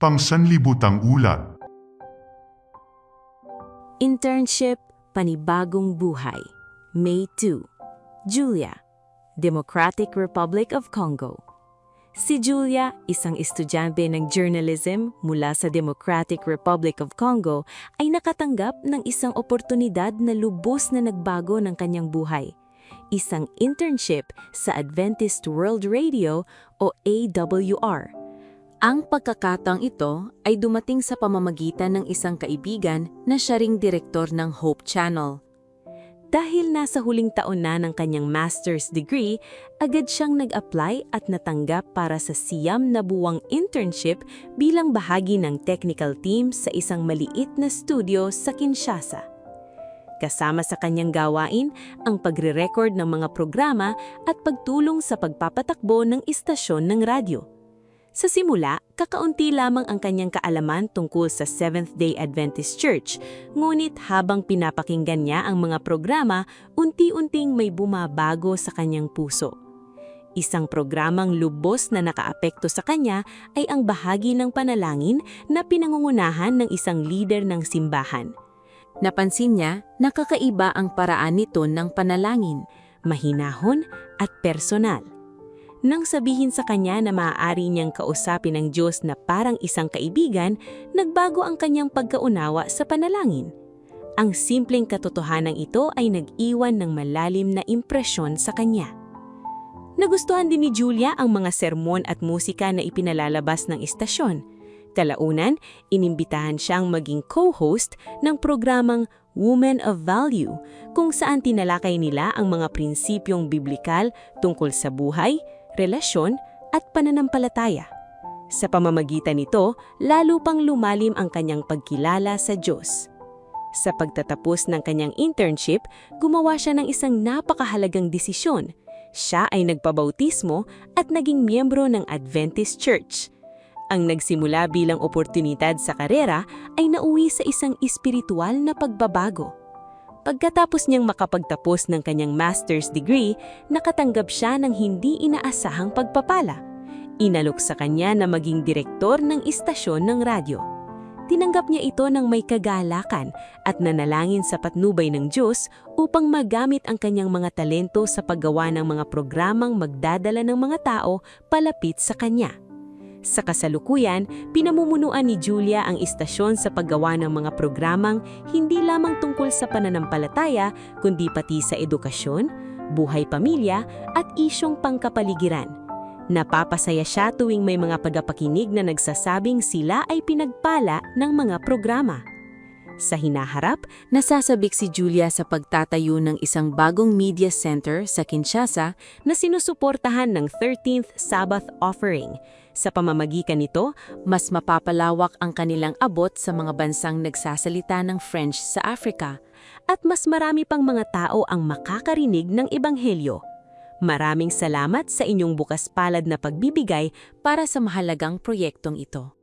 Pangsanlibutang ulat. Internship, Panibagong Buhay, May 2. Julia, Democratic Republic of Congo. Si Julia, isang estudyante ng journalism mula sa Democratic Republic of Congo, ay nakatanggap ng isang oportunidad na lubos na nagbago ng kanyang buhay. Isang internship sa Adventist World Radio o AWR. Ang pagkakataong ito ay dumating sa pamamagitan ng isang kaibigan na siya ring direktor ng Hope Channel. Dahil nasa huling taon na ng kanyang master's degree, agad siyang nag-apply at natanggap para sa siyam na buwang internship bilang bahagi ng technical team sa isang maliit na studio sa Kinshasa. Kasama sa kanyang gawain ang pagre-record ng mga programa at pagtulong sa pagpapatakbo ng istasyon ng radyo. Sa simula, kakaunti lamang ang kanyang kaalaman tungkol sa Seventh-day Adventist Church, ngunit habang pinapakinggan niya ang mga programa, unti-unting may bumabago sa kanyang puso. Isang programang lubos na nakaapekto sa kanya ay ang bahagi ng panalangin na pinangungunahan ng isang leader ng simbahan. Napansin niya na kakaiba ang paraan nito ng panalangin, mahinahon at personal. Nang sabihin sa kanya na maaari niyang kausapin ang Diyos na parang isang kaibigan, nagbago ang kanyang pagkaunawa sa panalangin. Ang simpleng katotohanan ito ay nag-iwan ng malalim na impresyon sa kanya. Nagustuhan din ni Julia ang mga sermon at musika na ipinalalabas ng istasyon. Kalaunan, inimbitahan siyang maging co-host ng programang Women of Value, kung saan tinalakay nila ang mga prinsipyong biblikal tungkol sa buhay, relasyon at pananampalataya. Sa pamamagitan nito, lalo pang lumalim ang kanyang pagkilala sa Diyos. Sa pagtatapos ng kanyang internship, gumawa siya ng isang napakahalagang desisyon. Siya ay nagpabautismo at naging miyembro ng Adventist Church. Ang nagsimula bilang oportunidad sa karera ay nauwi sa isang espiritual na pagbabago. Pagkatapos niyang makapagtapos ng kanyang master's degree, nakatanggap siya ng hindi inaasahang pagpapala. Inalok sa kanya na maging direktor ng istasyon ng radyo. Tinanggap niya ito ng may kagalakan at nanalangin sa patnubay ng Diyos upang magamit ang kanyang mga talento sa paggawa ng mga programang magdadala ng mga tao palapit sa kanya. Sa kasalukuyan, pinamumunuan ni Julia ang istasyon sa paggawa ng mga programang hindi lamang tungkol sa pananampalataya, kundi pati sa edukasyon, buhay pamilya at isyong pangkapaligiran. Napapasaya siya tuwing may mga tagapakinig na nagsasabing sila ay pinagpala ng mga programa. Sa hinaharap, nasasabik si Julia sa pagtatayo ng isang bagong media center sa Kinshasa na sinusuportahan ng 13th Sabbath Offering. Sa pamamagitan nito, mas mapapalawak ang kanilang abot sa mga bansang nagsasalita ng French sa Africa at mas marami pang mga tao ang makakarinig ng Ebanghelyo. Maraming salamat sa inyong bukas palad na pagbibigay para sa mahalagang proyektong ito.